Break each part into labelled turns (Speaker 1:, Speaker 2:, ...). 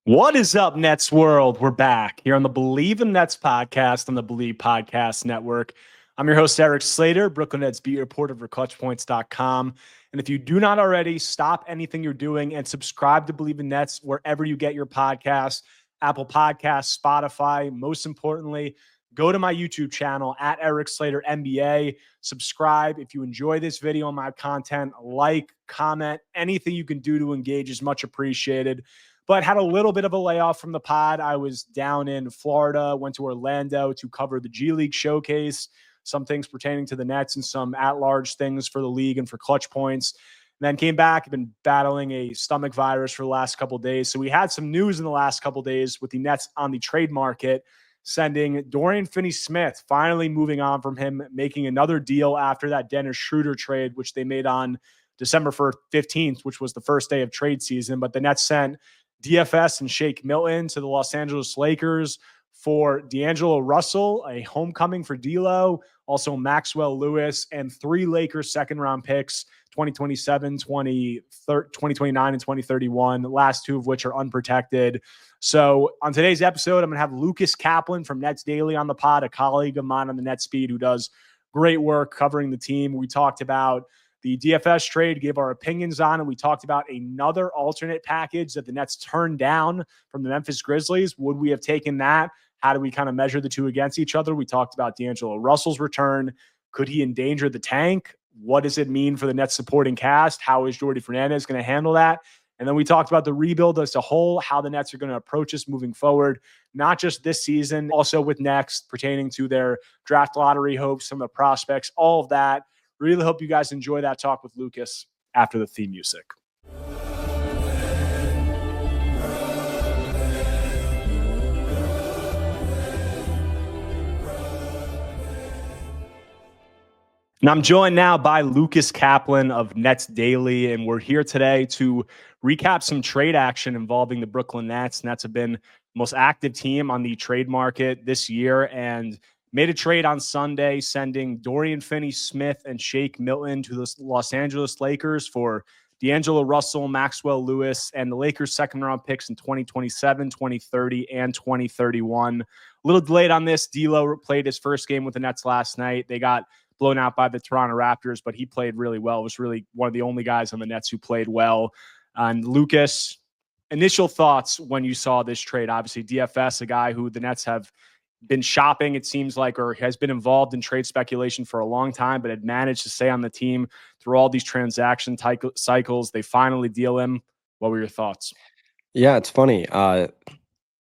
Speaker 1: What is up, Nets world? We're back here on the Believe in Nets podcast on the Believe Podcast Network. I'm your host, Erik Slater, Brooklyn Nets beat reporter for ClutchPoints.com. And if you do not already, stop anything you're doing and subscribe to Believe in Nets wherever you get your podcasts, Apple Podcasts, Spotify. Most importantly, go to my YouTube channel at Erik Slater NBA. Subscribe. If you enjoy this video and my content, like, comment, anything you can do to engage is much appreciated. But had a little bit of a layoff from the pod. I was down in Florida, went to Orlando to cover the G League showcase, some things pertaining to the Nets and some at-large things for the league and for Clutch Points. And then came back. I've been battling a stomach virus for the last couple of days. So we had some news in the last couple of days with the Nets on the trade market, sending Dorian Finney-Smith, finally moving on from him, making another deal after that Dennis Schroeder trade, which they made on December 15th, which was the first day of trade season. But the Nets sent DFS and Shake Milton to the Los Angeles Lakers for D'Angelo Russell, a homecoming for D'Lo, also Maxwell Lewis, and 3 Lakers second-round picks, 2027, 2029, and 2031, the last 2 of which are unprotected. So on today's episode, I'm going to have Lucas Kaplan from NetsDaily on the pod, a colleague of mine on the Nets Beat who does great work covering the team. We talked about the DFS trade, gave our opinions on, and we talked about another alternate package that the Nets turned down from the Memphis Grizzlies. Would we have taken that? How do we kind of measure the two against each other? We talked about D'Angelo Russell's return. Could he endanger the tank? What does it mean for the Nets supporting cast? How is Jordi Fernandez going to handle that? And then we talked about the rebuild as a whole, how the Nets are going to approach this moving forward, not just this season, also with next, pertaining to their draft lottery hopes, some of the prospects, all of that. Really hope you guys enjoy that talk with Lucas after the theme music. And I'm joined now by Lucas Kaplan of NetsDaily, and we're here today to recap some trade action involving the Brooklyn Nets. Nets have been the most active team on the trade market this year and made a trade on Sunday, sending Dorian Finney-Smith and Shake Milton to the Los Angeles Lakers for D'Angelo Russell, Maxwell Lewis, and the Lakers' second-round picks in 2027, 2030, and 2031. A little delayed on this. D'Lo played his first game with the Nets last night. They got blown out by the Toronto Raptors, but he played really well. It was really one of the only guys on the Nets who played well. And Lucas, initial thoughts when you saw this trade? Obviously, DFS, a guy who the Nets have been shopping, it seems like, or has been involved in trade speculation for a long time, but had managed to stay on the team through all these transaction cycles. They finally deal him. What were your thoughts?
Speaker 2: Yeah, it's funny.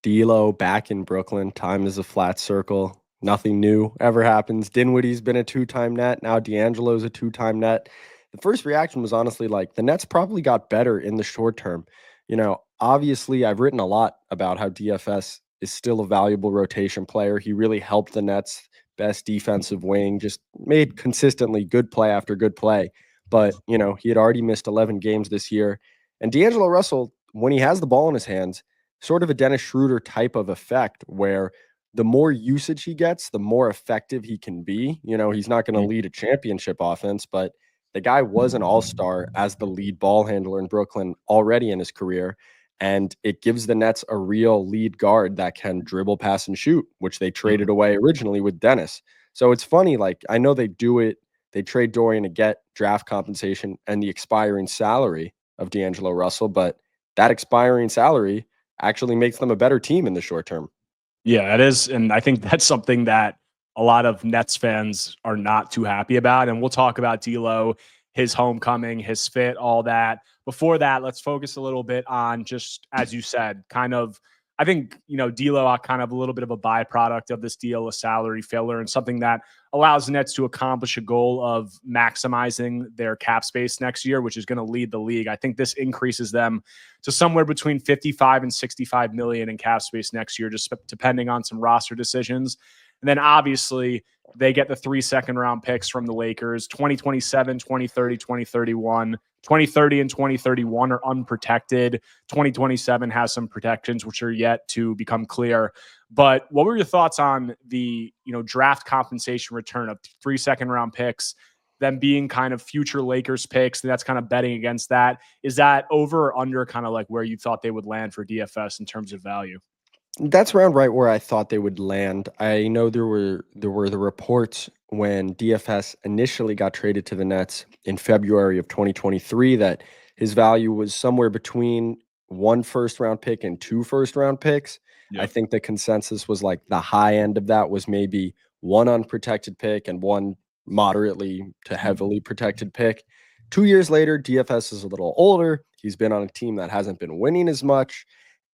Speaker 2: D'Lo back in Brooklyn. Time is a flat circle. Nothing new ever happens. Dinwiddie's been a 2-time net. Now D'Angelo's a 2-time net. The first reaction was honestly like the Nets probably got better in the short term. You know, obviously I've written a lot about how DFS is still a valuable rotation player. He really helped the Nets, best defensive wing, just made consistently good play after good play. But, you know, he had already missed 11 games this year. And D'Angelo Russell, when he has the ball in his hands, sort of a Dennis Schroeder type of effect where the more usage he gets, the more effective he can be. You know, he's not going to lead a championship offense, but the guy was an all-star as the lead ball handler in Brooklyn already in his career. And it gives the Nets a real lead guard that can dribble, pass, and shoot, which they traded away originally with Dennis. So it's funny, like, I know they do it. They trade Dorian to get draft compensation and the expiring salary of D'Angelo Russell, but that expiring salary actually makes them a better team in the short term.
Speaker 1: Yeah, it is. And I think that's something that a lot of Nets fans are not too happy about. And we'll talk about D'Lo, his homecoming, his fit, all that. Before that, let's focus a little bit on just, as you said, kind of, I think, you know, D'Lo kind of a little bit of a byproduct of this deal, a salary filler, and something that allows the Nets to accomplish a goal of maximizing their cap space next year, which is going to lead the league. I think this increases them to somewhere between 55 and 65 million in cap space next year, just depending on some roster decisions. And then obviously they get the 3 second-round picks from the Lakers. 2027, 2030, 2031. 2030 and 2031 are unprotected. 2027 has some protections, which are yet to become clear. But what were your thoughts on the, you know, draft compensation return of 3 second-round picks them being kind of future Lakers picks, and that's kind of betting against that. Is that over or under kind of like where you thought they would land for DFS in terms of value?
Speaker 2: That's around right where I thought they would land. I know there were the reports when DFS initially got traded to the Nets in February of 2023 that his value was somewhere between 1 first-round pick and 2 first-round picks.
Speaker 1: Yep.
Speaker 2: I think the consensus was like the high end of that was maybe 1 unprotected pick and 1 moderately to heavily protected pick. 2 years later, DFS is a little older. He's been on a team that hasn't been winning as much,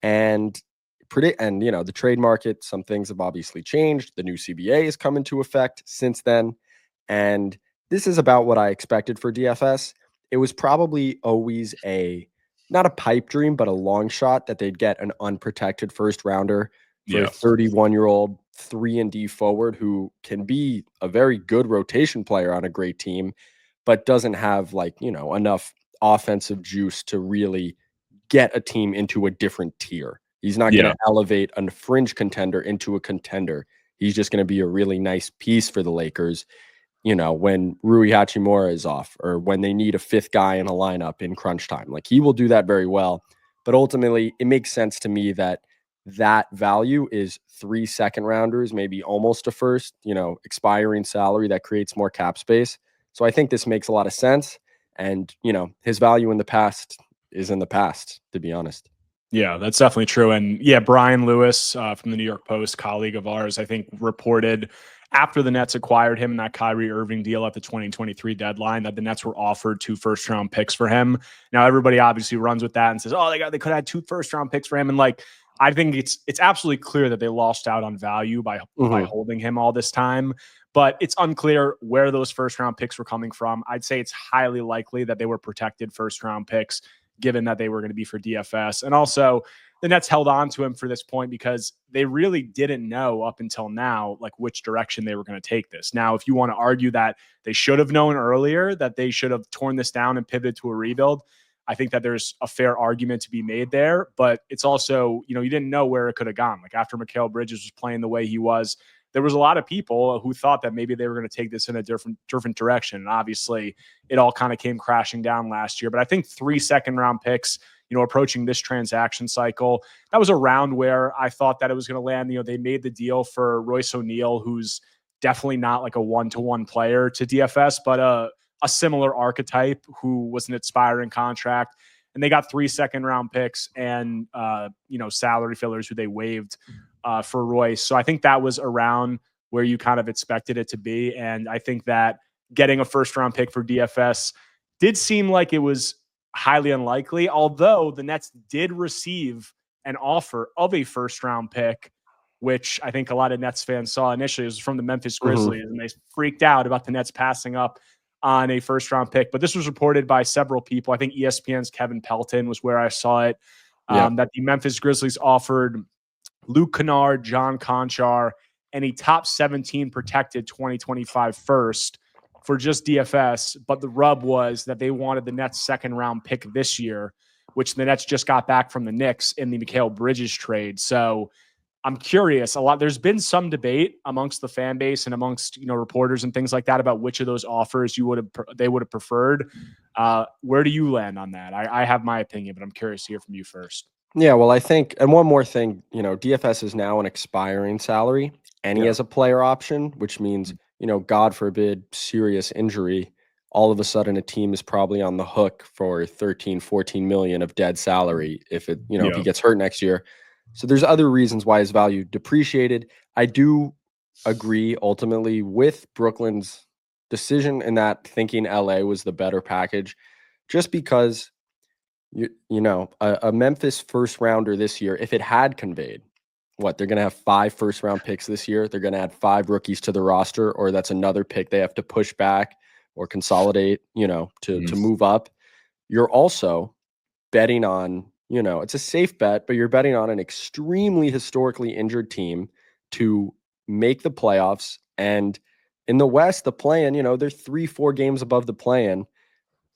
Speaker 2: and the trade market, some things have obviously changed. The new CBA has come into effect since then, and this is about what I expected for DFS. It was probably always not a pipe dream, but a long shot that they'd get an unprotected first rounder for a 31-year-old 3-and-D forward who can be a very good rotation player on a great team, but doesn't have enough offensive juice to really get a team into a different tier. He's not going to elevate a fringe contender into a contender. He's just going to be a really nice piece for the Lakers, when Rui Hachimura is off or when they need a 5th guy in a lineup in crunch time. Like, he will do that very well. But ultimately, it makes sense to me that value is 3 second-rounders, maybe almost a first, expiring salary that creates more cap space. So I think this makes a lot of sense. And, his value in the past is in the past, to be honest.
Speaker 1: Yeah, that's definitely true. And yeah, Brian Lewis from the New York Post, colleague of ours, I think reported after the Nets acquired him in that Kyrie Irving deal at the 2023 deadline that the Nets were offered 2 first-round picks for him. Now, everybody obviously runs with that and says, oh, they could have had 2 first-round picks for him. And I think it's absolutely clear that they lost out on value by holding him all this time. But it's unclear where those first-round picks were coming from. I'd say it's highly likely that they were protected first-round picks, given that they were going to be for DFS. And also, the Nets held on to him for this point because they really didn't know up until now, which direction they were going to take this. Now, if you want to argue that they should have known earlier, that they should have torn this down and pivoted to a rebuild, I think that there's a fair argument to be made there. But it's also, you didn't know where it could have gone. After Mikal Bridges was playing the way he was, there was a lot of people who thought that maybe they were going to take this in a different direction. And obviously, it all kind of came crashing down last year. But I think 3 second-round picks, approaching this transaction cycle, that was around where I thought that it was going to land. They made the deal for Royce O'Neal, who's definitely not like a one-to-one player to DFS, but a similar archetype who was an expiring contract. And they got 3 second-round picks and, salary fillers who they waived for Royce. So I think that was around where you kind of expected it to be. And I think that getting a first-round pick for DFS did seem like it was highly unlikely, although the Nets did receive an offer of a first-round pick, which I think a lot of Nets fans saw initially. It was from the Memphis Grizzlies, and they freaked out about the Nets passing up on a first-round pick. But this was reported by several people. I think ESPN's Kevin Pelton was where I saw it, that the Memphis Grizzlies offered Luke Kennard, John Conchar, and a top 17 protected 2025 first for just DFS. But the rub was that they wanted the Nets' second-round pick this year, which the Nets just got back from the Knicks in the Mikal Bridges trade. So I'm curious. There's been some debate amongst the fan base and amongst reporters and things like that about which of those offers they would have preferred. Where do you land on that? I have my opinion, but I'm curious to hear from you first.
Speaker 2: Yeah, well, I think, and one more thing, DFS is now an expiring salary, and he has a player option, which means, God forbid, serious injury. All of a sudden, a team is probably on the hook for 13, 14 million of dead salary if if he gets hurt next year. So there's other reasons why his value depreciated. I do agree ultimately with Brooklyn's decision in that thinking LA was the better package, just because a Memphis first rounder this year, if it had conveyed, they're going to have 5 first-round picks this year. They're going to add 5 rookies to the roster, or that's another pick they have to push back or consolidate, to move up. You're also betting on, it's a safe bet, but you're betting on an extremely historically injured team to make the playoffs. And in the West, the play-in, they're 3-4 games above the play-in.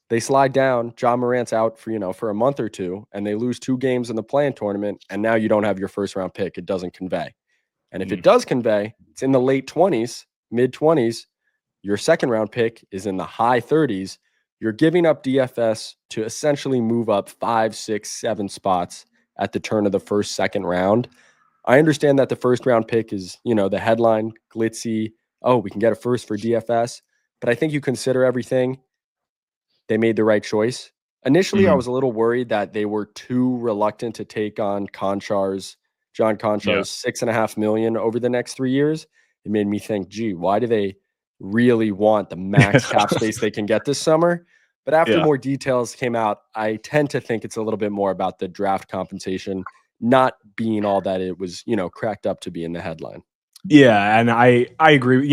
Speaker 2: They slide down, John Morant's out for a month or two, and they lose 2 games in the play-in tournament, and now you don't have your first-round pick. It doesn't convey. And if it does convey, it's in the late 20s, mid-20s, your second round pick is in the high 30s. You're giving up DFS to essentially move up 5, 6, 7 spots at the turn of the first, second round. I understand that the first round pick is, the headline, glitzy. Oh, we can get a first for DFS. But I think you consider everything. They made the right choice. Initially, I was a little worried that they were too reluctant to take on John Conchar's $6.5 million over the next 3 years. It made me think, gee, why do they really want the max cap space they can get this summer? But after more details came out, I tend to think it's a little bit more about the draft compensation not being all that it was, cracked up to be in the headline.
Speaker 1: Yeah, and I agree.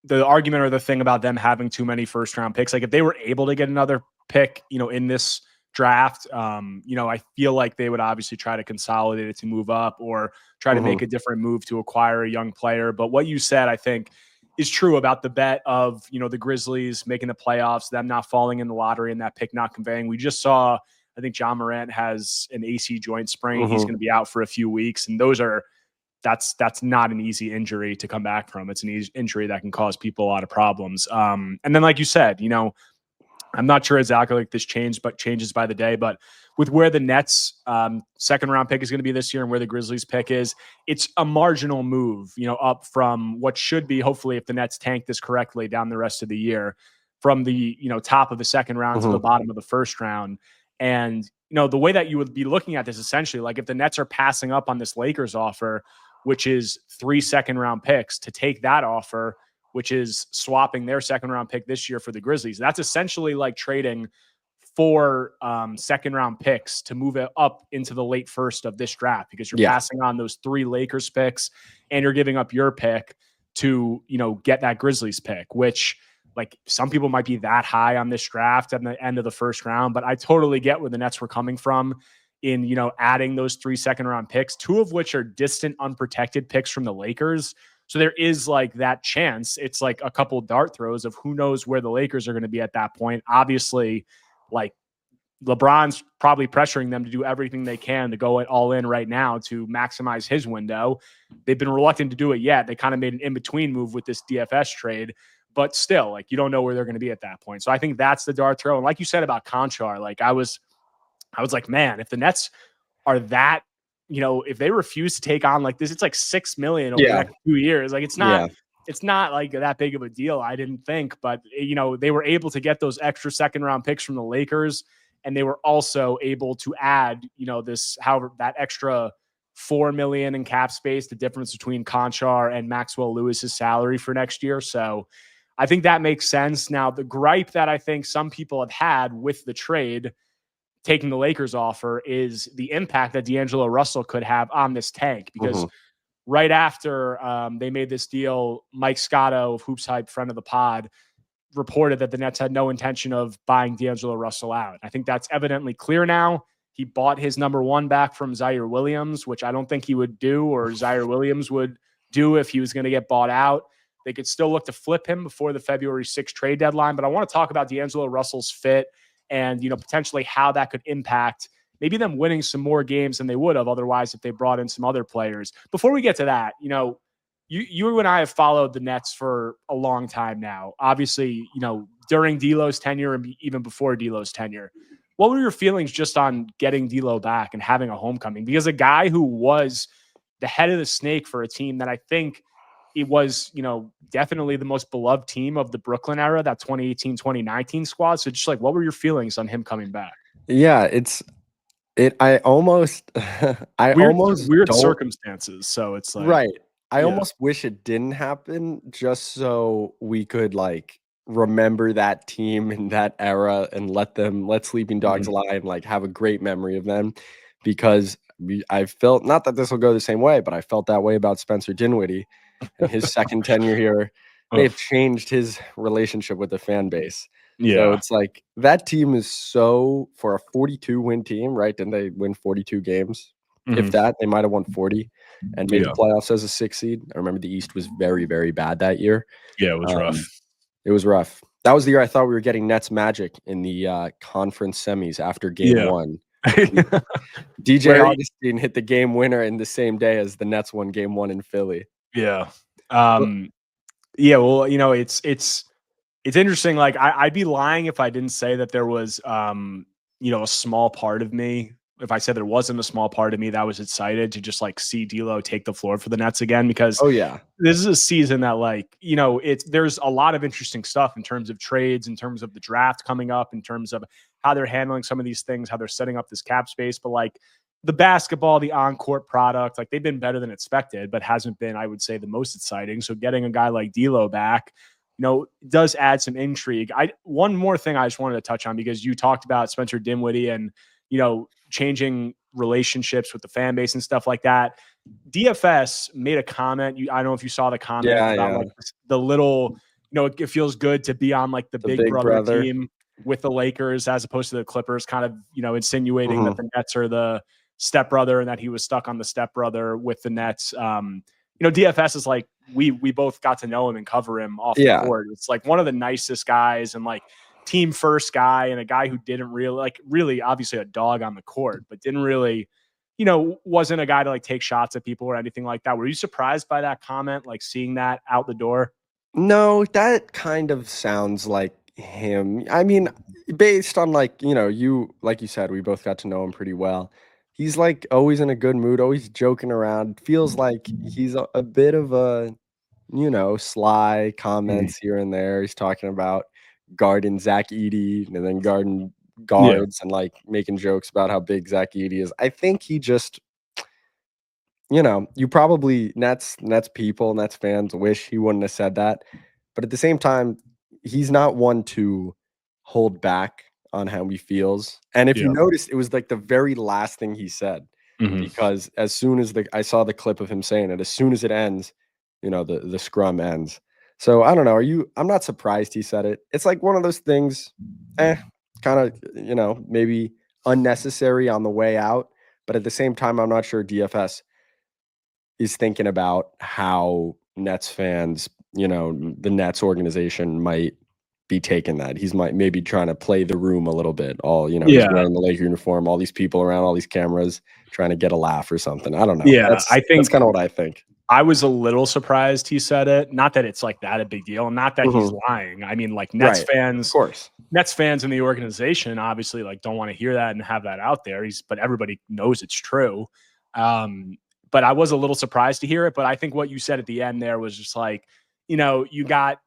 Speaker 1: The argument or the thing about them having too many first round picks, like if they were able to get another pick, in this draft, I feel like they would obviously try to consolidate it to move up or try to make a different move to acquire a young player. But what you said, I think, is true about the bet of, the Grizzlies making the playoffs, them not falling in the lottery and that pick not conveying. We just saw, I think John Morant has an AC joint sprain. He's going to be out for a few weeks. And that's not an easy injury to come back from. It's an injury that can cause people a lot of problems. And then, like you said, I'm not sure exactly like this changes by the day, but with where the Nets second round pick is going to be this year and where the Grizzlies pick is, it's a marginal move, up from what should be, hopefully, if the Nets tank this correctly down the rest of the year, from the, top of the second round to the bottom of the first round. And, the way that you would be looking at this, essentially, like if the Nets are passing up on this Lakers offer, which is 3 second round picks, to take that offer, which is swapping their second round pick this year for the Grizzlies. That's essentially like trading 4 second round picks to move it up into the late first of this draft, because you're passing on those 3 Lakers picks and you're giving up your pick to, get that Grizzlies pick, which, like, some people might be that high on this draft at the end of the first round, but I totally get where the Nets were coming from in, adding those 3 second round picks, 2 of which are distant, unprotected picks from the Lakers. So there is like that chance. It's like a couple dart throws of who knows where the Lakers are going to be at that point. Obviously, like, LeBron's probably pressuring them to do everything they can to go all in right now to maximize his window. They've been reluctant to do it yet. They kind of made an in-between move with this DFS trade, but still, like, you don't know where they're going to be at that point. So I think that's the dart throw. And like you said about Conchar, like I was like, man, if the Nets are that, if they refuse to take on like this, it's like $6 million over the next 2 years. Like, it's not like that big of a deal, I didn't think. But, they were able to get those extra second round picks from the Lakers. And they were also able to add, that extra $4 million in cap space, the difference between Conchar and Maxwell Lewis's salary for next year. So I think that makes sense. Now, the gripe that I think some people have had with the trade, taking the Lakers offer, is the impact that D'Angelo Russell could have on this tank, because right after they made this deal, Mike Scotto of Hoops Hype, friend of the pod, reported that the Nets had no intention of buying D'Angelo Russell out. I think that's evidently clear now. He bought his number 1 back from Zaire Williams, which I don't think he would do, or Zaire Williams would do if he was going to get bought out. They could still look to flip him before the February 6th trade deadline. But I want to talk about D'Angelo Russell's fit and, potentially how that could impact maybe them winning some more games than they would have otherwise if they brought in some other players. Before we get to that, you and I have followed the Nets for a long time now. Obviously, during D'Lo's tenure and even before D'Lo's tenure. What were your feelings just on getting D'Lo back and having a homecoming? Because a guy who was the head of the snake for a team that I think it was, definitely the most beloved team of the Brooklyn era, that 2018-2019 squad. So just like, what were your feelings on him coming back?
Speaker 2: Yeah, I almost
Speaker 1: weird circumstances. So it's like,
Speaker 2: right. I almost wish it didn't happen, just so we could like remember that team and that era and let sleeping dogs lie and like have a great memory of them, because I felt, not that this will go the same way, but I felt that way about Spencer Dinwiddie and his second tenure here. They've changed his relationship with the fan base. So it's like that team is for a 42-win team, right? Didn't they win 42 games? If that, they might have won 40 and made the playoffs as a 6 seed. I remember the East was very, very bad that year.
Speaker 1: Yeah, it was rough.
Speaker 2: It was rough. That was the year I thought we were getting Nets Magic in the conference semis after game 1. DJ Augustine hit the game winner in the same day as the Nets won game 1 in Philly.
Speaker 1: Yeah. Yeah, well, it's interesting. Like I'd be lying if I didn't say that there was a small part of me. If I said there wasn't a small part of me that was excited to just like see D'Lo take the floor for the Nets again, because
Speaker 2: Oh yeah.
Speaker 1: this is a season that there's a lot of interesting stuff in terms of trades, in terms of the draft coming up, in terms of how they're handling some of these things, how they're setting up this cap space. But like the basketball, the on-court product, like they've been better than expected, but hasn't been, I would say, the most exciting. So getting a guy like D'Lo back, does add some intrigue. One more thing I just wanted to touch on, because you talked about Spencer Dinwiddie and, changing relationships with the fan base and stuff like that. DFS made a comment. I don't know if you saw the comment
Speaker 2: Yeah,
Speaker 1: about
Speaker 2: yeah.
Speaker 1: like the little, it feels good to be on like the big brother team with the Lakers as opposed to the Clippers, kind of, insinuating that the Nets are the stepbrother and that he was stuck on the stepbrother with the Nets. DFS is like, we both got to know him and cover him off the court. It's like one of the nicest guys and like team first guy, and a guy who didn't really obviously a dog on the court, but didn't really, wasn't a guy to like take shots at people or anything like that. Were you surprised by that comment, like seeing that out the door?
Speaker 2: No, that kind of sounds like him. I mean, based on like you said, we both got to know him pretty well. He's like always in a good mood, always joking around. Feels like he's a bit of a sly comments here and there. He's talking about guarding Zach Edey and then guarding guards and like making jokes about how big Zach Edey is. I think he just, you probably Nets people, Nets fans wish he wouldn't have said that. But at the same time, he's not one to hold back on how he feels. And if you notice, it was like the very last thing he said, because as soon as I saw the clip of him saying it, as soon as it ends, the scrum ends. So I don't know. I'm not surprised he said it. It's like one of those things, kind of, maybe unnecessary on the way out. But at the same time, I'm not sure DFS is thinking about how Nets fans, the Nets organization might be taking that. He's maybe trying to play the room a little bit. He's wearing the Laker uniform, all these people around, all these cameras, trying to get a laugh or something. I don't know.
Speaker 1: Yeah,
Speaker 2: I think that's kind of what I think.
Speaker 1: I was a little surprised he said it. Not that it's like that a big deal, not that he's lying. I mean, like Nets fans,
Speaker 2: of course.
Speaker 1: Nets fans in the organization obviously like don't want to hear that and have that out there. But everybody knows it's true. But I was a little surprised to hear it. But I think what you said at the end there was just like, you got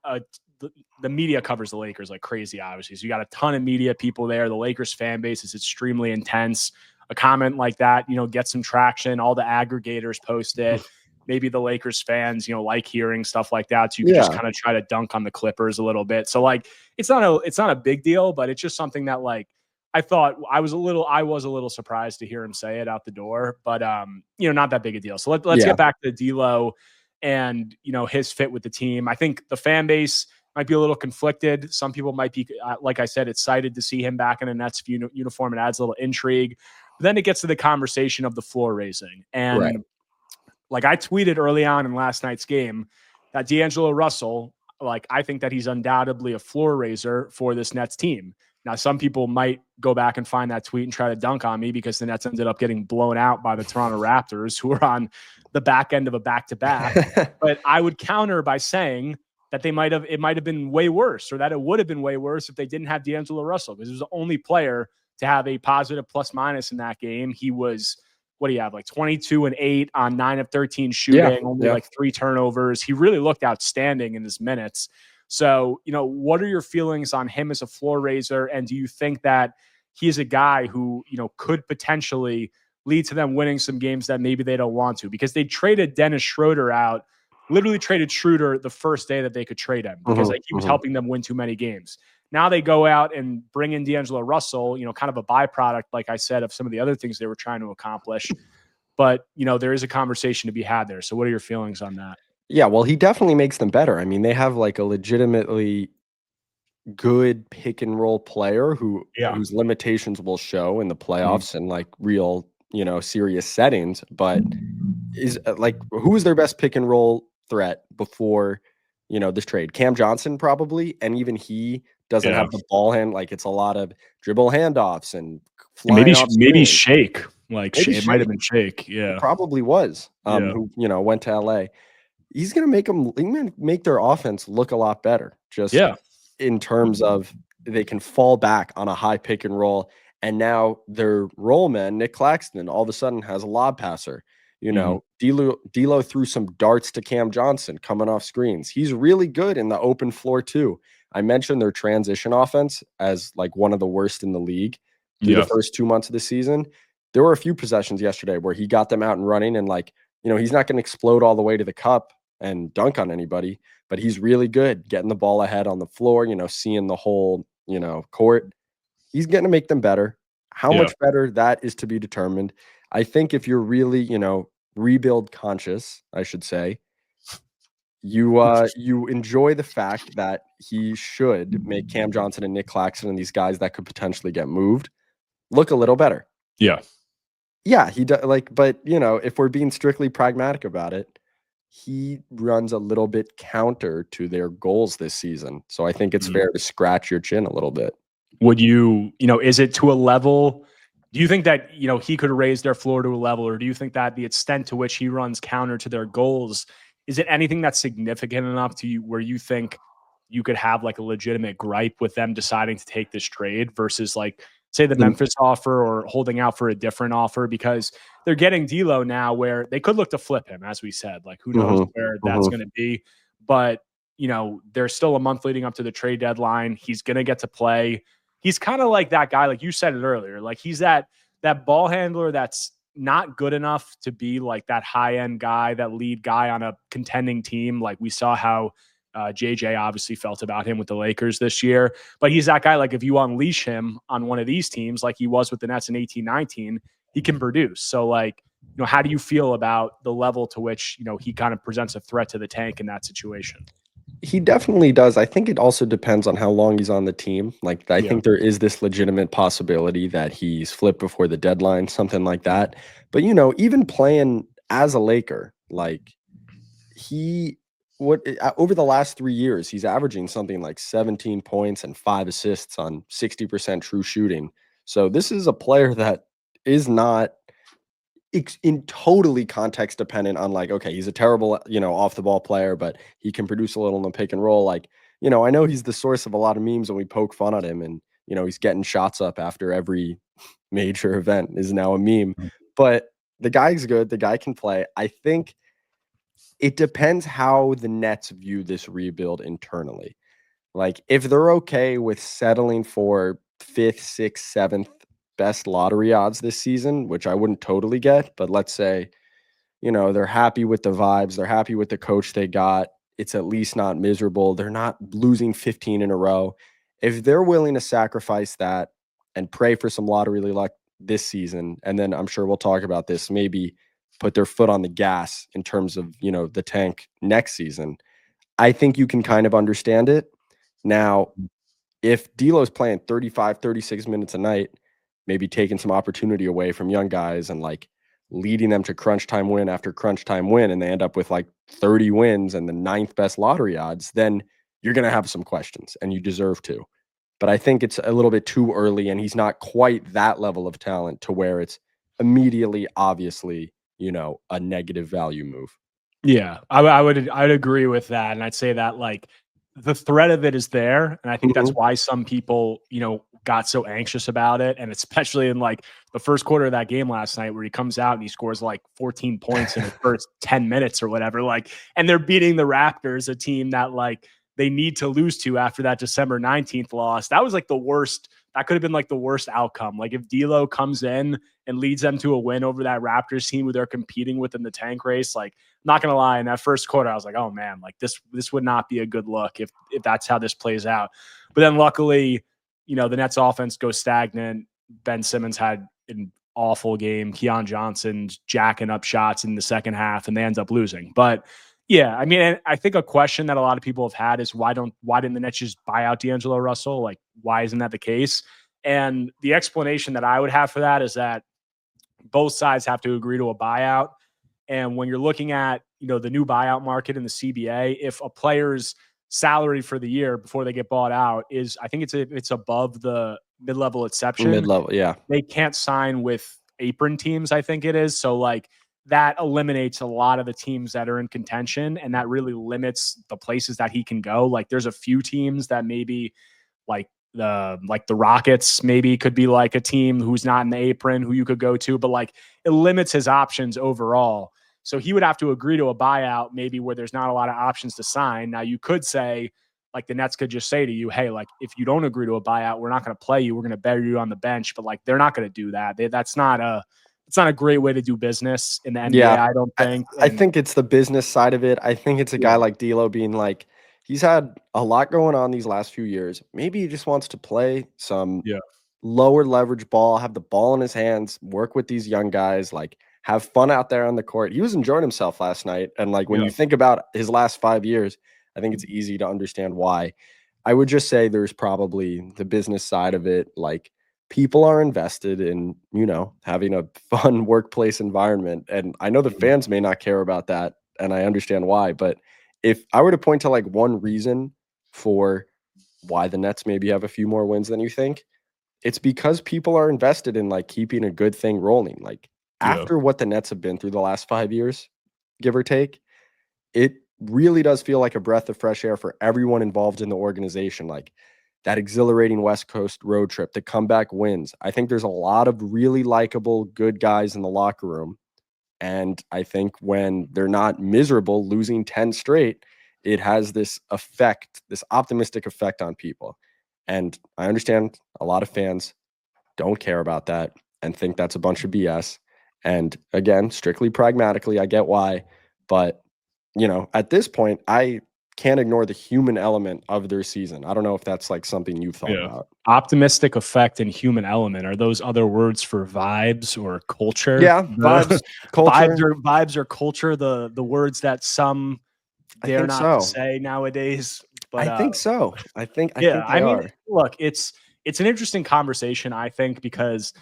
Speaker 1: the media covers the Lakers like crazy, obviously. So you got a ton of media people there. The Lakers fan base is extremely intense. A comment like that, gets some traction. All the aggregators post it. Maybe the Lakers fans, like hearing stuff like that. So you can just kind of try to dunk on the Clippers a little bit. So like, it's not a big deal, but it's just something that like, I thought I was a little surprised to hear him say it out the door, but not that big a deal. So let's get back to D'Lo and, his fit with the team. I think the fan base might be a little conflicted. Some people might be, like I said, excited to see him back in a Nets uniform and adds a little intrigue. But then it gets to the conversation of the floor raising. And like I tweeted early on in last night's game that D'Angelo Russell, like I think that he's undoubtedly a floor raiser for this Nets team. Now, some people might go back and find that tweet and try to dunk on me because the Nets ended up getting blown out by the Toronto Raptors, who are on the back end of a back-to-back. But I would counter by saying that it might have been way worse, or that it would have been way worse if they didn't have D'Angelo Russell, because he was the only player to have a positive plus minus in that game. He was, what do you have, like 22 and 8 on 9 of 13 shooting, only like 3 turnovers. He really looked outstanding in his minutes. So, what are your feelings on him as a floor raiser? And do you think that he's a guy who, could potentially lead to them winning some games that maybe they don't want to? Because they traded Dennis Schroeder out, literally traded Schroeder the first day that they could trade him, because like, he was helping them win too many games. Now they go out and bring in D'Angelo Russell, kind of a byproduct, like I said, of some of the other things they were trying to accomplish. But, there is a conversation to be had there. So what are your feelings on that?
Speaker 2: Yeah, well, he definitely makes them better. I mean, they have like a legitimately good pick and roll player whose limitations will show in the playoffs and like real, serious settings. But is like, who is their best pick and roll threat before, this trade? Cam Johnson probably, and even he doesn't have the ball hand. Like, it's a lot of dribble handoffs and
Speaker 1: maybe Shake. Like, it might have been Shake. Yeah,
Speaker 2: it probably was. Who went to LA. he's going to make their offense look a lot better. Just in terms of they can fall back on a high pick and roll. And now their roll man, Nick Claxton, all of a sudden has a lob passer. You know, D'Lo threw some darts to Cam Johnson coming off screens. He's really good in the open floor too. I mentioned their transition offense as like one of the worst in the league through the first 2 months of the season. There were a few possessions yesterday where he got them out and running, and like, you know, he's not going to explode all the way to the cup and dunk on anybody, but he's really good getting the ball ahead on the floor, you know, seeing the whole, you know, court. He's going to make them better. How much better, that is to be determined. I think if you're really, you know, rebuild conscious, I should say, you enjoy the fact that he should make Cam Johnson and Nick Claxton and these guys that could potentially get moved look a little better. Yeah, he does. Like, but you know, if we're being strictly pragmatic about it, he runs a little bit counter to their goals this season. So I think it's fair to scratch your chin a little bit.
Speaker 1: Would you know, is it to a level? Do you think that, you know, he could raise their floor to a level, or do you think that the extent to which he runs counter to their goals, is it anything that's significant enough to you where you think you could have like a legitimate gripe with them deciding to take this trade versus like, say, the Memphis offer or holding out for a different offer? Because they're getting D'Lo now where they could look to flip him, as we said. Like, who knows where that's going to be. But, you know, there's still a month leading up to the trade deadline. He's going to get to play. He's kind of like that guy, like you said it earlier. Like, he's that ball handler that's not good enough to be like that high-end guy, that lead guy on a contending team. Like, we saw how JJ obviously felt about him with the Lakers this year. But he's that guy, like, if you unleash him on one of these teams, like he was with the Nets in 18-19, he can produce. So, like, you know, how do you feel about the level to which, you know, he kind of presents a threat to the tank in that situation?
Speaker 2: He definitely does. I think it also depends on how long he's on the team. Like, I think there is this legitimate possibility that he's flipped before the deadline, something like that. But, you know, even playing as a Laker, like, over the last 3 years, he's averaging something like 17 points and 5 assists on 60% true shooting. So this is a player that is not in totally context dependent on like, okay, he's a terrible, you know, off the ball player, but he can produce a little in the pick and roll. Like, you know, I know he's the source of a lot of memes when we poke fun at him, and, you know, he's getting shots up after every major event is now a meme, but the guy's good. The guy can play. I think it depends how the Nets view this rebuild internally. Like, if they're okay with settling for 5th, 6th, 7th best lottery odds this season, which I wouldn't totally get, but let's say, you know, they're happy with the vibes, they're happy with the coach they got, it's at least not miserable, they're not losing 15 in a row. If they're willing to sacrifice that and pray for some lottery luck this season, and then I'm sure we'll talk about this, maybe put their foot on the gas in terms of, you know, the tank next season, I think you can kind of understand it. Now, if D'Lo's playing 35, 36 minutes a night, maybe taking some opportunity away from young guys and like leading them to crunch time win after crunch time win, and they end up with like 30 wins and the 9th best lottery odds, then you're going to have some questions, and you deserve to. But I think it's a little bit too early, and he's not quite that level of talent to where it's immediately, obviously, you know, a negative value move.
Speaker 1: Yeah, I'd agree with that. And I'd say that, like, the threat of it is there. And I think that's why some people, you know, got so anxious about it. And especially in like the first quarter of that game last night, where he comes out and he scores like 14 points in the first 10 minutes or whatever. Like, and they're beating the Raptors, a team that like they need to lose to after that December 19th loss. That was like the worst. That could have been like the worst outcome. Like, if D'Lo comes in and leads them to a win over that Raptors team who they're competing with in the tank race, like, not gonna lie, in that first quarter, I was like, oh man, like this would not be a good look if that's how this plays out. But then luckily, you know, the Nets offense goes stagnant. Ben Simmons had an awful game. Keon Johnson's jacking up shots in the second half, and they end up losing. But yeah, I mean, I think a question that a lot of people have had is why didn't the Nets just buy out D'Angelo Russell? Like, why isn't that the case? And the explanation that I would have for that is that both sides have to agree to a buyout. And when you're looking at, you know, the new buyout market in the CBA, if a player's salary for the year before they get bought out is, I think it's above the mid-level exception.
Speaker 2: Mid-level, yeah.
Speaker 1: They can't sign with apron teams, I think it is. So like that eliminates a lot of the teams that are in contention, and that really limits the places that he can go. Like there's a few teams that maybe like the Rockets maybe could be like a team who's not in the apron who you could go to, but like it limits his options overall. So he would have to agree to a buyout maybe where there's not a lot of options to sign. Now you could say like the Nets could just say to you, hey, like if you don't agree to a buyout, we're not going to play you. We're going to bury you on the bench. But like they're not going to do that. That's not a great way to do business in the NBA,
Speaker 2: Yeah,
Speaker 1: I don't think.
Speaker 2: I
Speaker 1: And
Speaker 2: think it's the business side of it. I think it's a guy like D'Lo being like, he's had a lot going on these last few years. Maybe he just wants to play some
Speaker 1: yeah,
Speaker 2: lower leverage ball, have the ball in his hands, work with these young guys, like have fun out there on the court. He was enjoying himself last night. And like when
Speaker 1: yeah,
Speaker 2: you think about his last 5 years, I think it's easy to understand why. I would just say there's probably the business side of it. Like people are invested in, having a fun workplace environment. And I know the
Speaker 1: mhm,
Speaker 2: fans may not care about that. And I understand why. But if I were to point to like one reason for why the Nets maybe have a few more wins than you think, it's because people are invested in like keeping a good thing rolling. Like
Speaker 1: yeah,
Speaker 2: after what the Nets have been through the last 5 years, give or take, it really does feel like a breath of fresh air for everyone involved in the organization. Like that exhilarating West Coast road trip, the comeback wins. I think there's a lot of really likable, good guys in the locker room. And I think when they're not miserable, losing 10 straight, it has this effect, this optimistic effect on people. And I understand a lot of fans don't care about that and think that's a bunch of BS. And again, strictly pragmatically, I get why. But, at this point, I can't ignore the human element of their season. I don't know if that's like something you've thought
Speaker 1: yeah.
Speaker 2: about.
Speaker 1: Optimistic effect and human element. Are those other words for vibes or culture?
Speaker 2: Yeah,
Speaker 1: The
Speaker 2: vibes, culture.
Speaker 1: vibes or culture, the words that some
Speaker 2: I
Speaker 1: dare
Speaker 2: think
Speaker 1: not to
Speaker 2: so.
Speaker 1: say nowadays. But
Speaker 2: I think so. I
Speaker 1: yeah,
Speaker 2: think they
Speaker 1: I mean,
Speaker 2: are.
Speaker 1: look, it's an interesting conversation, I think, because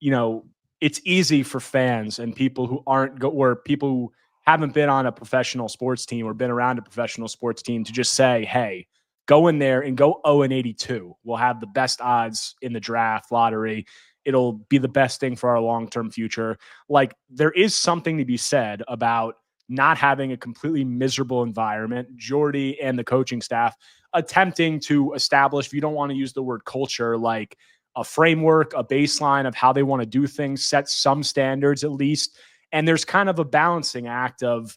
Speaker 1: you know, it's easy for fans and people who aren't or people who haven't been on a professional sports team or been around a professional sports team to just say, hey, go in there and go 0-82. We'll have the best odds in the draft lottery. It'll be the best thing for our long-term future. Like there is something to be said about not having a completely miserable environment. Jordy and the coaching staff attempting to establish, if you don't want to use the word culture, like a framework, a baseline of how they want to do things, set some standards at least. And there's kind of a balancing act of,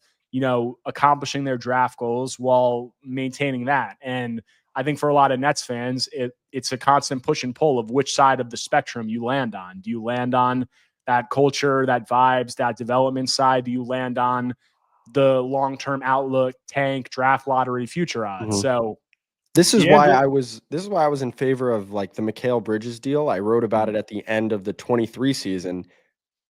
Speaker 1: accomplishing their draft goals while maintaining that. And I think for a lot of Nets fans, it's a constant push and pull of which side of the spectrum you land on. Do you land on that culture, that vibes, that development side? Do you land on the long-term outlook, tank, draft lottery, future odds?
Speaker 2: Mhm.
Speaker 1: So
Speaker 2: This is why
Speaker 1: D'Angelo,
Speaker 2: I was in favor of like the Mikal Bridges deal. I wrote about it at the end of the 23 season.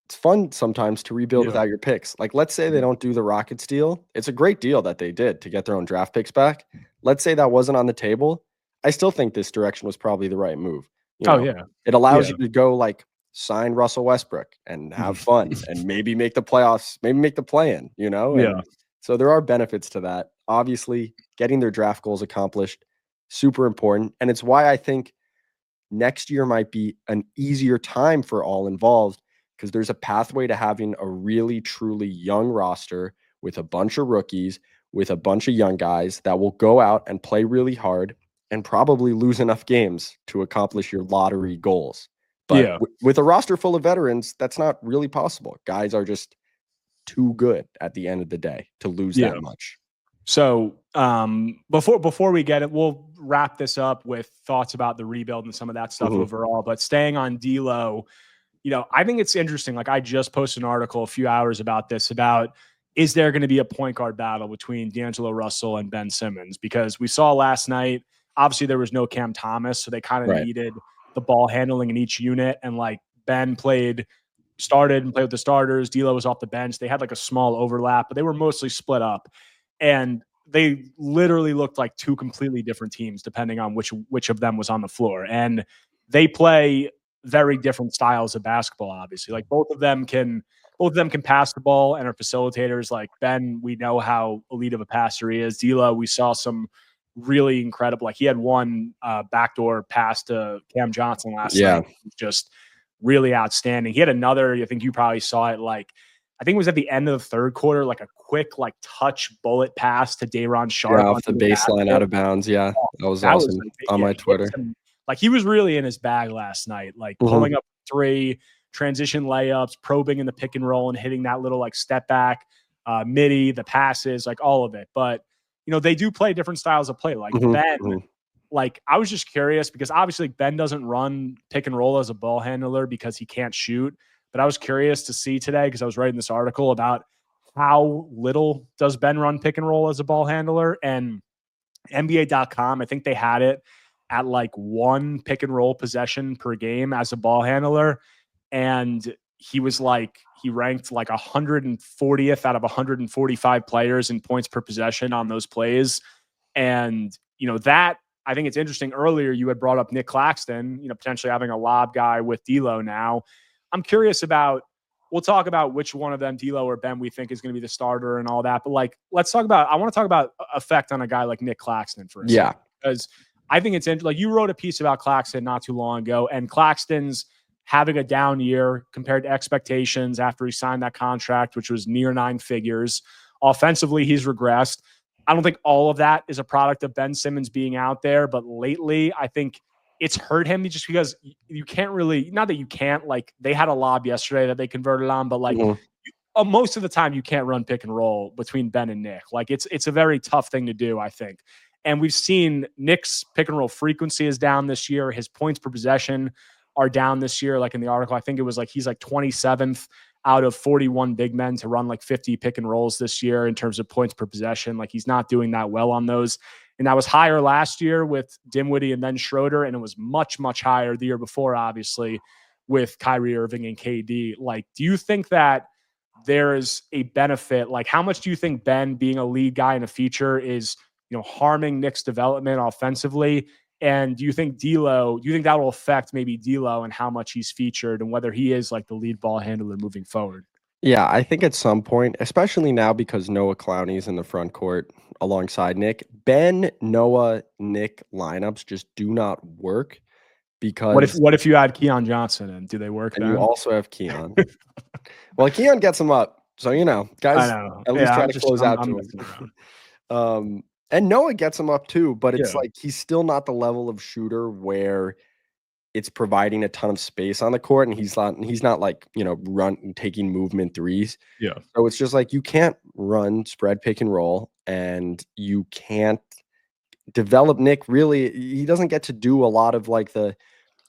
Speaker 2: It's fun sometimes to rebuild
Speaker 1: yeah,
Speaker 2: without your picks. Like, let's say they don't do the Rockets deal. It's a great deal that they did to get their own draft picks back. Let's say that wasn't on the table. I still think this direction was probably the right move. You
Speaker 1: oh
Speaker 2: know,
Speaker 1: yeah,
Speaker 2: it allows
Speaker 1: yeah,
Speaker 2: you to go like sign Russell Westbrook and have fun and maybe make the playoffs, maybe make the play-in,
Speaker 1: yeah,
Speaker 2: and so there are benefits to that. Obviously, getting their draft goals accomplished, super important. And it's why I think next year might be an easier time for all involved because there's a pathway to having a really, truly young roster with a bunch of rookies, with a bunch of young guys that will go out and play really hard and probably lose enough games to accomplish your lottery goals. But
Speaker 1: yeah,
Speaker 2: with a roster full of veterans, that's not really possible. Guys are just too good at the end of the day to lose
Speaker 1: yeah.
Speaker 2: that much.
Speaker 1: So before we get it, we'll wrap this up with thoughts about the rebuild and some of that stuff
Speaker 2: Mhm.
Speaker 1: overall. But staying on D'Lo, I think it's interesting. Like I just posted an article a few hours about this about is there going to be a point guard battle between D'Angelo Russell and Ben Simmons? Because we saw last night, obviously there was no Cam Thomas, so they kind of
Speaker 2: Right.
Speaker 1: needed the ball handling in each unit. And like Ben started and played with the starters. D'Lo was off the bench. They had like a small overlap, but they were mostly split up. And they literally looked like two completely different teams, depending on which of them was on the floor. And they play very different styles of basketball, obviously. Like both of them can pass the ball and are facilitators. Like Ben, we know how elite of a passer he is. D'Lo, we saw some really incredible. Like he had one backdoor pass to Cam Johnson last
Speaker 2: Yeah.
Speaker 1: night, just really outstanding. He had another. I think you probably saw it. Like I think it was at the end of the third quarter, like a quick like touch bullet pass to Day'Ron Sharpe
Speaker 2: off the
Speaker 1: under
Speaker 2: baseline out of bounds. Yeah,
Speaker 1: Oh,
Speaker 2: that was
Speaker 1: that was
Speaker 2: awesome
Speaker 1: like,
Speaker 2: on
Speaker 1: yeah,
Speaker 2: my
Speaker 1: he hit
Speaker 2: Twitter.
Speaker 1: like he was really in his bag last night, like pulling up 3 transition layups, probing in the pick and roll and hitting that little like step back, midi, the passes, like all of it. But, you know, they do play different styles of play. Like Ben, like I was just curious because obviously Ben doesn't run pick and roll as a ball handler because he can't shoot. But I was curious to see today because I was writing this article about how little does Ben run pick and roll as a ball handler. And NBA.com, I think they had it at like 1 pick and roll possession per game as a ball handler. And he was like, he ranked like 140th out of 145 players in points per possession on those plays. And, you know, that I think it's interesting. Earlier, you had brought up Nick Claxton, you know, potentially having a lob guy with D'Lo now. I'm curious about, we'll talk about which one of them, D'Lo or Ben, we think is going to be the starter and all that. But like, let's talk about, I want to talk about effect on a guy like Nick Claxton for a second. Because I think it's like you wrote a piece about Claxton not too long ago, and Claxton's having a down year compared to expectations after he signed that contract, which was near 9 figures. Offensively, he's regressed. I don't think all of that is a product of Ben Simmons being out there, but lately I think it's hurt him just because you can't really, not that you can't, like they had a lob yesterday that they converted on, but like most of the time you can't run pick and roll between Ben and Nick. Like it's a very tough thing to do, I think. And we've seen Nick's pick and roll frequency is down this year. His points per possession are down this year. Like in the article, I think it was like he's like 27th out of 41 big men to run like 50 pick and rolls this year in terms of points per possession. Like he's not doing that well on those. And that was higher last year with Dinwiddie and then Schroeder. And it was much, much higher the year before, obviously, with Kyrie Irving and KD. Like, do you think that there is a benefit? Like, how much do you think Ben being a lead guy in a feature is, you know, harming Nick's development offensively? And do you think that will affect maybe D'Lo and how much he's featured and whether he is like the lead ball handler moving forward?
Speaker 2: Yeah, I think at some point, especially now because Noah Clowney's in the front court alongside Nick, Ben, Noah, Nick lineups just do not work because
Speaker 1: What if you add Keon Johnson in? Do they work?
Speaker 2: and
Speaker 1: then?
Speaker 2: you also have Keon. Well, Keon gets him up, so you know, guys, at least try to close out to him. And Noah gets him up too, but it's like he's still not the level of shooter where it's providing a ton of space on the court, and he's not like, you know, taking movement threes.
Speaker 1: Yeah.
Speaker 2: So it's just like you can't run spread pick and roll, and you can't develop Nick really. He doesn't get to do a lot of like the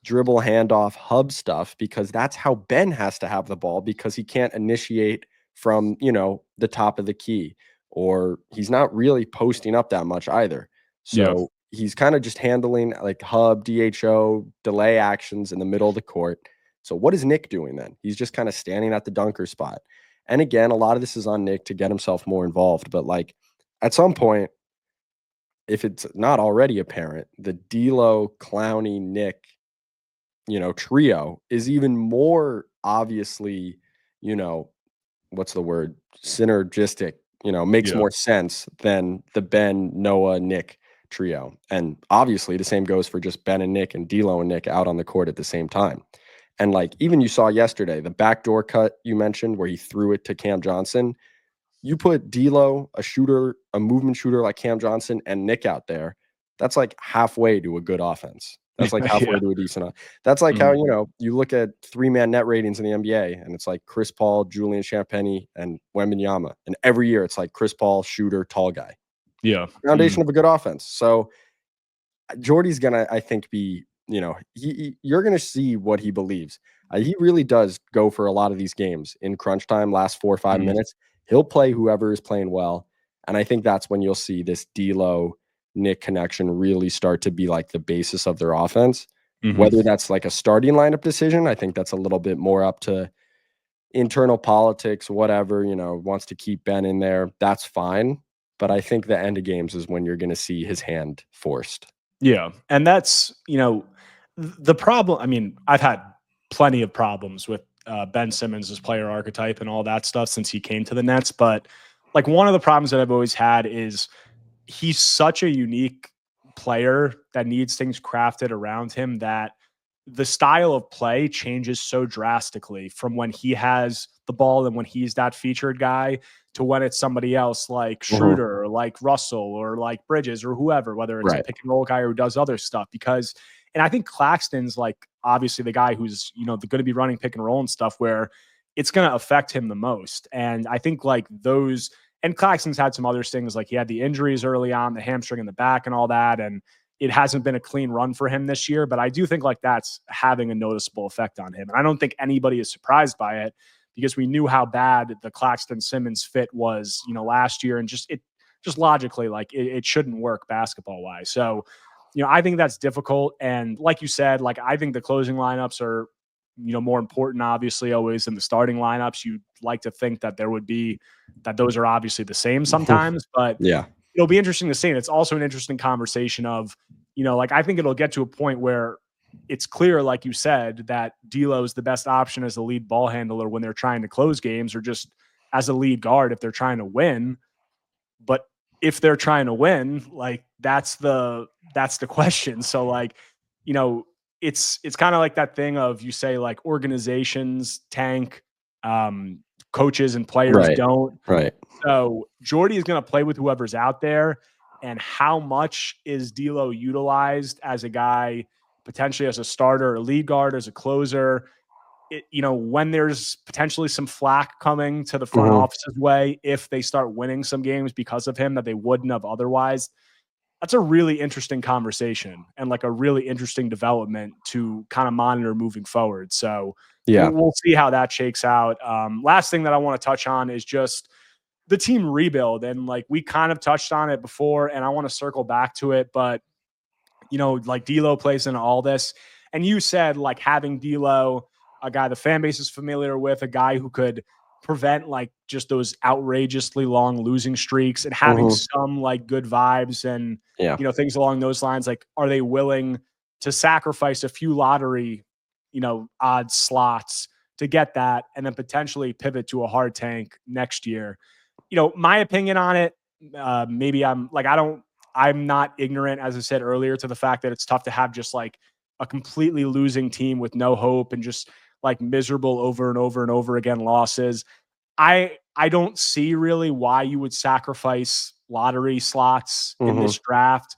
Speaker 2: dribble handoff hub stuff because that's how Ben has to have the ball because he can't initiate from, you know, the top of the key, or he's not really posting up that much either. So he's kind of just handling like hub, DHO, delay actions in the middle of the court. So what is Nick doing then? He's just kind of standing at the dunker spot. And again, a lot of this is on Nick to get himself more involved. But like at some point, if it's not already apparent, the D'Lo, Clowney, Nick, you know, trio is even more obviously, you know, what's the word? Synergistic, you know, makes more sense than the Ben, Noah, Nick trio. And obviously the same goes for just Ben and Nick and D'Lo and Nick out on the court at the same time. And like, even you saw yesterday, the backdoor cut you mentioned where he threw it to Cam Johnson. You put D'Lo, a shooter, a movement shooter like Cam Johnson, and Nick out there, that's like halfway to a good offense. That's like halfway to a decent. That's like how, you know, you look at 3-man net ratings in the NBA, and it's like Chris Paul, Julian Champagnie, and Wembanyama. And every year it's like Chris Paul, shooter, tall guy.
Speaker 1: Yeah.
Speaker 2: Foundation of a good offense. So Jordy's going to, I think, be, you know, you're going to see what he believes. He really does go for a lot of these games in crunch time, last 4 or 5 minutes. He'll play whoever is playing well. And I think that's when you'll see this D'Lo Nick connection really start to be like the basis of their offense. Whether that's like a starting lineup decision, I think that's a little bit more up to internal politics, whatever, you know, wants to keep Ben in there. That's fine. But I think the end of games is when you're going to see his hand forced.
Speaker 1: Yeah. And that's, you know, the problem. I mean, I've had plenty of problems with Ben Simmons' player archetype and all that stuff since he came to the Nets. But like one of the problems that I've always had is he's such a unique player that needs things crafted around him that the style of play changes so drastically from when he has the ball and when he's that featured guy to when it's somebody else like Schroeder or like Russell or like Bridges or whoever, whether it's a
Speaker 2: Right.
Speaker 1: pick and roll guy or who does other stuff. Because, and I think Claxton's like obviously the guy who's, going to be running pick and roll and stuff where it's going to affect him the most. And I think like those, and Claxton's had some other things, like he had the injuries early on, the hamstring in the back and all that. And it hasn't been a clean run for him this year, but I do think like that's having a noticeable effect on him. And I don't think anybody is surprised by it because we knew how bad the Claxton Simmons fit was, last year. And just logically, like it shouldn't work basketball wise. So, I think that's difficult. And like you said, like I think the closing lineups are, more important, obviously, always than the starting lineups. You'd like to think that those are obviously the same sometimes, but
Speaker 2: yeah,
Speaker 1: it'll be interesting to see. And it's also an interesting conversation of, like I think it'll get to a point where it's clear, like you said, that D'Lo is the best option as the lead ball handler when they're trying to close games or just as a lead guard if they're trying to win. But if they're trying to win, like that's the question. So like, it's kind of like that thing of you say like organizations tank, coaches and players don't.
Speaker 2: Right.
Speaker 1: So Jordy is going to play with whoever's out there. And how much is D'Lo utilized as a guy, potentially as a starter, a lead guard, as a closer? When there's potentially some flack coming to the front office's way, if they start winning some games because of him that they wouldn't have otherwise, that's a really interesting conversation and like a really interesting development to kind of monitor moving forward. So
Speaker 2: yeah,
Speaker 1: we'll see how that shakes out. Last thing that I want to touch on is just the team rebuild. And like we kind of touched on it before, and I want to circle back to it, but like D'Lo plays into all this. And you said like having D'Lo, a guy the fan base is familiar with, a guy who could prevent like just those outrageously long losing streaks and having some like good vibes and, things along those lines. Like, are they willing to sacrifice a few lottery, odd slots to get that and then potentially pivot to a hard tank next year? My opinion on it, maybe I'm not ignorant, as I said earlier, to the fact that it's tough to have just like a completely losing team with no hope and just like miserable over and over and over again losses. I don't see really why you would sacrifice lottery slots in this draft,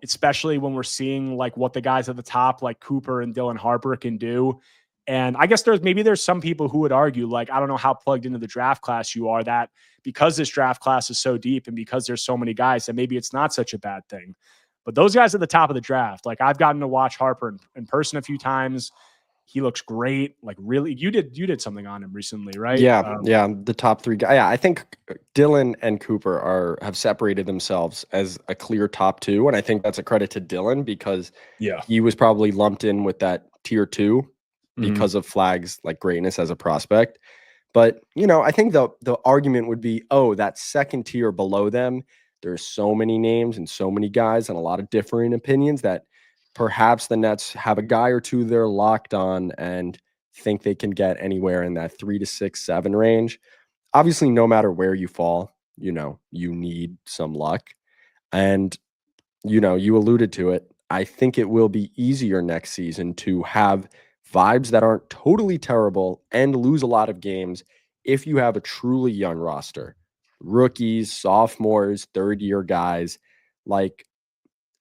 Speaker 1: especially when we're seeing like what the guys at the top, like Cooper and Dylan Harper, can do. And I guess there's some people who would argue, like, I don't know how plugged into the draft class you are, that because this draft class is so deep and because there's so many guys, that maybe it's not such a bad thing. But those guys at the top of the draft, like I've gotten to watch Harper in person a few times. He looks great. Like really, you did something on him recently, right?
Speaker 2: Yeah, the top three guys. Yeah, I think Dylan and Cooper have separated themselves as a clear top two, and I think that's a credit to Dylan because he was probably lumped in with that tier two because of Flag's like greatness as a prospect. But I think the argument would be, oh, that second tier below them, there's so many names and so many guys and a lot of differing opinions that perhaps the Nets have a guy or two they're locked on and think they can get anywhere in that 3 to 6, 7 range. Obviously, no matter where you fall, you need some luck. And, you alluded to it. I think it will be easier next season to have vibes that aren't totally terrible and lose a lot of games if you have a truly young roster. Rookies, sophomores, third-year guys. Like,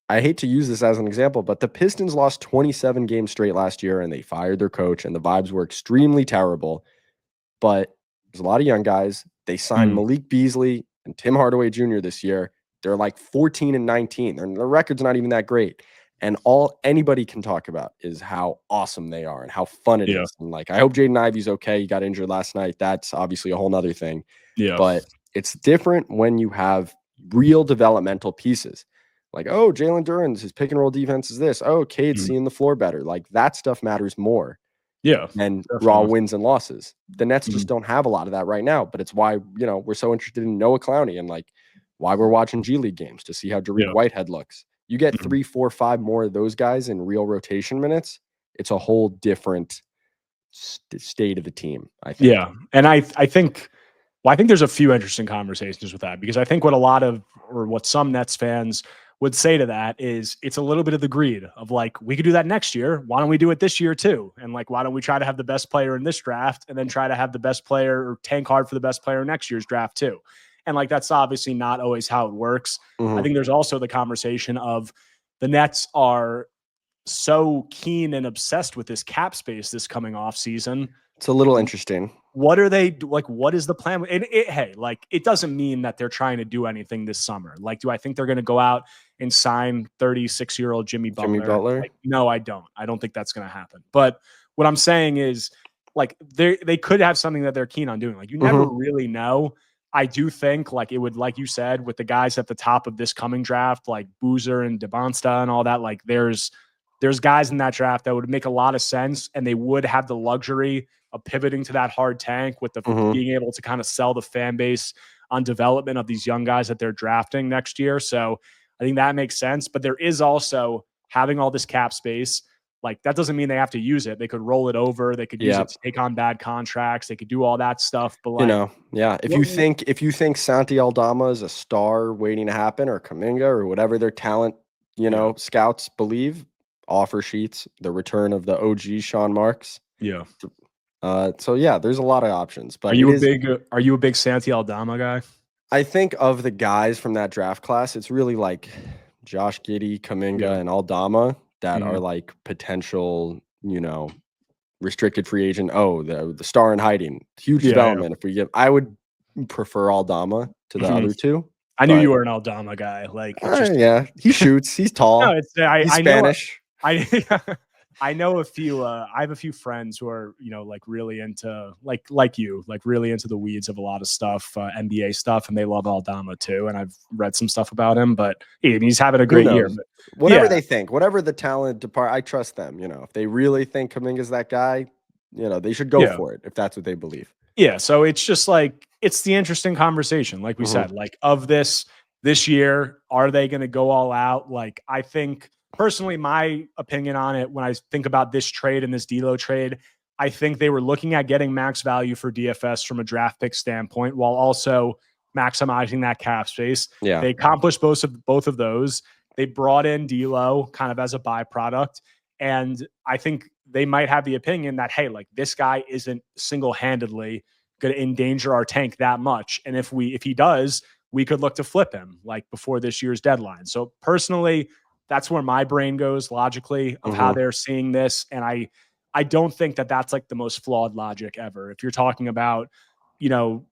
Speaker 2: I hate to use this as an example, but the Pistons lost 27 games straight last year and they fired their coach and the vibes were extremely terrible. But there's a lot of young guys. They signed Malik Beasley and Tim Hardaway Jr. this year. They're like 14 and 19. Their record's not even that great. And all anybody can talk about is how awesome they are and how fun it is. And like, I hope Jaden Ivey's okay. He got injured last night. That's obviously a whole nother thing.
Speaker 1: Yeah.
Speaker 2: But it's different when you have real developmental pieces. Like, oh, Jalen Duren's his pick and roll defense is this. Oh, Cade's seeing the floor better. Like that stuff matters more.
Speaker 1: Yeah.
Speaker 2: And raw wins and losses. The Nets just don't have a lot of that right now. But it's why, we're so interested in Noah Clowney and like why we're watching G League games to see how Jareed Whitehead looks. You get 3, 4, 5 more of those guys in real rotation minutes. It's a whole different state of the team, I think.
Speaker 1: Yeah. And I think there's a few interesting conversations with that because I think what some Nets fans would say to that is it's a little bit of the greed of like, we could do that next year. Why don't we do it this year too? And like, why don't we try to have the best player in this draft and then try to have the best player or tank hard for the best player in next year's draft too? And like, that's obviously not always how it works. I think there's also the conversation of the Nets are so keen and obsessed with this cap space this coming off season.
Speaker 2: It's a little interesting.
Speaker 1: What are they like? What is the plan? And hey, like, it doesn't mean that they're trying to do anything this summer. Like, do I think they're going to go out and sign 36-year-old Jimmy Butler? Like, no, I don't. I don't think that's going to happen. But what I'm saying is, like, they could have something that they're keen on doing. Like, you never really know. I do think, like, it would, like you said, with the guys at the top of this coming draft, like Boozer and Devonsta and all that, like, there's guys in that draft that would make a lot of sense, and they would have the luxury of pivoting to that hard tank with the being able to kind of sell the fan base on development of these young guys that they're drafting next year. So I think that makes sense. But there is also having all this cap space. Like, that doesn't mean they have to use it. They could roll it over. They could use it to take on bad contracts. They could do all that stuff. But, like,
Speaker 2: if you think Santi Aldama is a star waiting to happen, or Kuminga, or whatever their talent, scouts believe, offer sheets, the return of the OG Sean Marks.
Speaker 1: Yeah.
Speaker 2: So yeah, there's a lot of options. But
Speaker 1: are you a big Santi Aldama guy?
Speaker 2: I think of the guys from that draft class, it's really like Josh Giddey, Kuminga, and Aldama that are like potential, restricted free agent. Oh, the star in hiding. Huge development. I would prefer Aldama to the other two.
Speaker 1: I knew you were an Aldama guy. Like,
Speaker 2: he shoots. He's tall.
Speaker 1: No,
Speaker 2: he's Spanish.
Speaker 1: I know a few. I have a few friends who are, like, really into like you, like, really into the weeds of a lot of stuff, NBA stuff, and they love Aldama too. And I've read some stuff about him, but he's having a great year. But,
Speaker 2: whatever they think, whatever the talent department, I trust them. If they really think Kuminga's that guy, they should go for it if that's what they believe.
Speaker 1: Yeah. So it's just like, it's the interesting conversation. Like we said, like, of this year, are they going to go all out? Like, I think, personally, my opinion on it, when I think about this trade and this D'Lo trade, I think they were looking at getting max value for DFS from a draft pick standpoint, while also maximizing that cap space.
Speaker 2: Yeah.
Speaker 1: They accomplished both of those. They brought in D'Lo kind of as a byproduct. And I think they might have the opinion that, hey, like, this guy isn't single-handedly going to endanger our tank that much. And if he does, we could look to flip him, like, before this year's deadline. So personally, that's where my brain goes logically of how they're seeing this. And I don't think that that's like the most flawed logic ever. If you're talking about,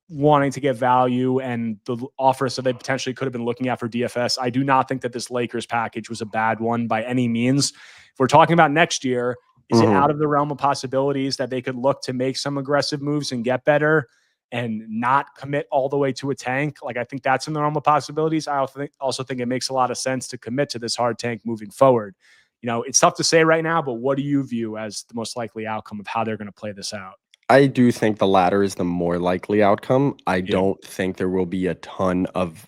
Speaker 1: wanting to get value and the offers that they potentially could have been looking at for DFS, I do not think that this Lakers package was a bad one by any means. If we're talking about next year, is it out of the realm of possibilities that they could look to make some aggressive moves and get better and not commit all the way to a tank? Like, I think that's in the realm of possibilities. I also think it makes a lot of sense to commit to this hard tank moving forward. It's tough to say right now, but what do you view as the most likely outcome of how they're going to play this out?
Speaker 2: I do think the latter is the more likely outcome. I don't think there will be a ton of,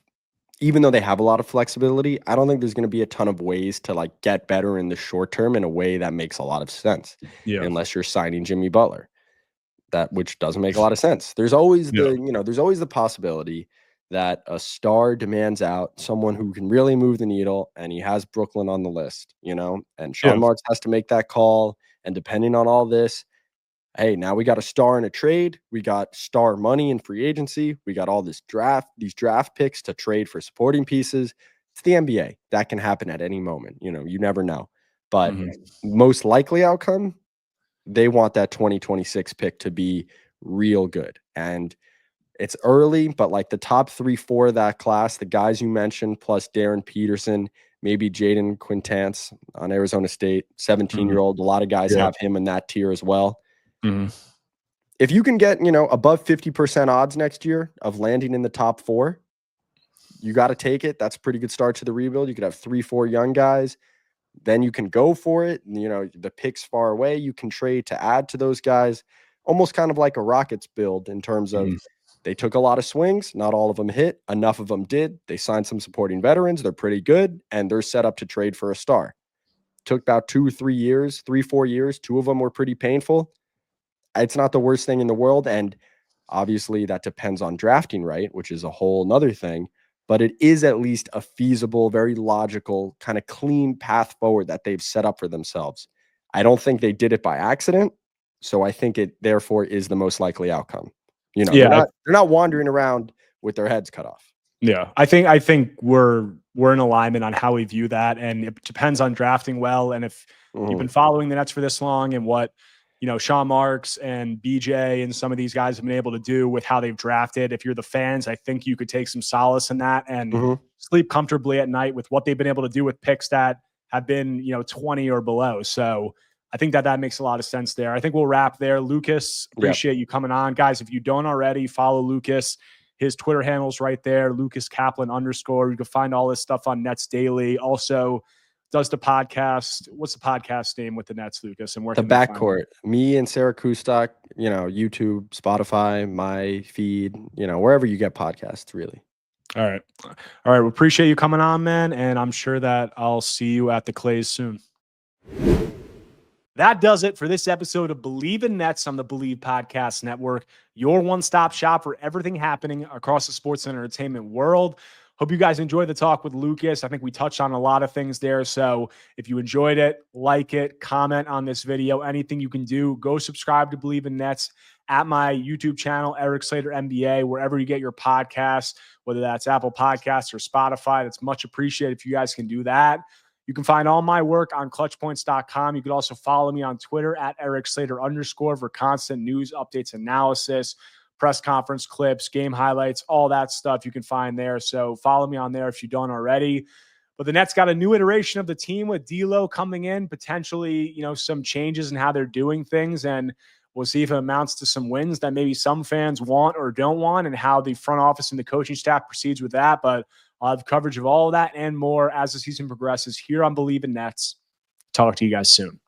Speaker 2: even though they have a lot of flexibility, I don't think there's going to be a ton of ways to, like, get better in the short term in a way that makes a lot of sense. Unless you're signing Jimmy Butler. Which doesn't make a lot of sense. There's always there's always the possibility that a star demands out someone who can really move the needle, and he has Brooklyn on the list, and Sean Marks has to make that call. And depending on all this, hey, now we got a star in a trade. We got star money in free agency. We got all these draft picks to trade for supporting pieces. It's the NBA. That can happen at any moment. You never know. But most likely outcome, they want that 2026 pick to be real good. And it's early, but like the top 3-4 of that class, the guys you mentioned, plus Darren Peterson, maybe Jaden Quintance on Arizona State, 17-year-old. A lot of guys have him in that tier as well. If you can get, above 50% odds next year of landing in the top 4, you got to take it. That's a pretty good start to the rebuild. You could have 3-4 young guys. Then you can go for it. The pick's far away. You can trade to add to those guys, almost kind of like a Rockets build in terms of they took a lot of swings. Not all of them hit. Enough of them did. They signed some supporting veterans. They're pretty good, and they're set up to trade for a star. Took about 3 years, 4 years. 2 of them were pretty painful. It's not the worst thing in the world. And obviously that depends on drafting right, which is a whole nother thing. but it is at least a feasible, very logical, kind of clean path forward that they've set up for themselves. I don't think they did it by accident, so I think it therefore is the most likely outcome. You know,
Speaker 1: Yeah,
Speaker 2: they're not wandering around with their heads cut off.
Speaker 1: yeah. I think we're in alignment on how we view that, and it depends on drafting well. And if you've been following the Nets for this long and what Sean Marks and BJ and some of these guys have been able to do with how they've drafted, if you're the fans, I think you could take some solace in that and sleep comfortably at night with what they've been able to do with picks that have been 20 or below. So I think that makes a lot of sense there. I think we'll wrap there. Lucas, appreciate you coming on. Guys, if you don't already, follow Lucas. His Twitter handle's right there, Lucas Kaplan _. You can find all this stuff on NetsDaily. Also does the podcast. What's the podcast name with the Nets, Lucas? And where
Speaker 2: The Backcourt. Me and Sarah Kustok, YouTube, Spotify, my feed, wherever you get podcasts, really.
Speaker 1: All right. We appreciate you coming on, man. And I'm sure that I'll see you at the Clays soon. That does it for this episode of Believe in Nets on the Believe Podcast Network, your one-stop shop for everything happening across the sports and entertainment world. Hope you guys enjoyed the talk with Lucas. I think we touched on a lot of things there. So if you enjoyed it, like it, comment on this video, anything you can do, go subscribe to Believe in Nets at my YouTube channel, Erik Slater NBA, wherever you get your podcasts, whether that's Apple Podcasts or Spotify. That's much appreciated if you guys can do that. You can find all my work on ClutchPoints.com. You can also follow me on Twitter at Erik Slater _ for constant news, updates, analysis, press conference clips, game highlights, all that stuff you can find there. So follow me on there if you don't already. But the Nets got a new iteration of the team with D'Lo coming in, potentially, some changes in how they're doing things. And we'll see if it amounts to some wins that maybe some fans want or don't want, and how the front office and the coaching staff proceeds with that. But I'll have coverage of all of that and more as the season progresses here on Believe in Nets. Talk to you guys soon.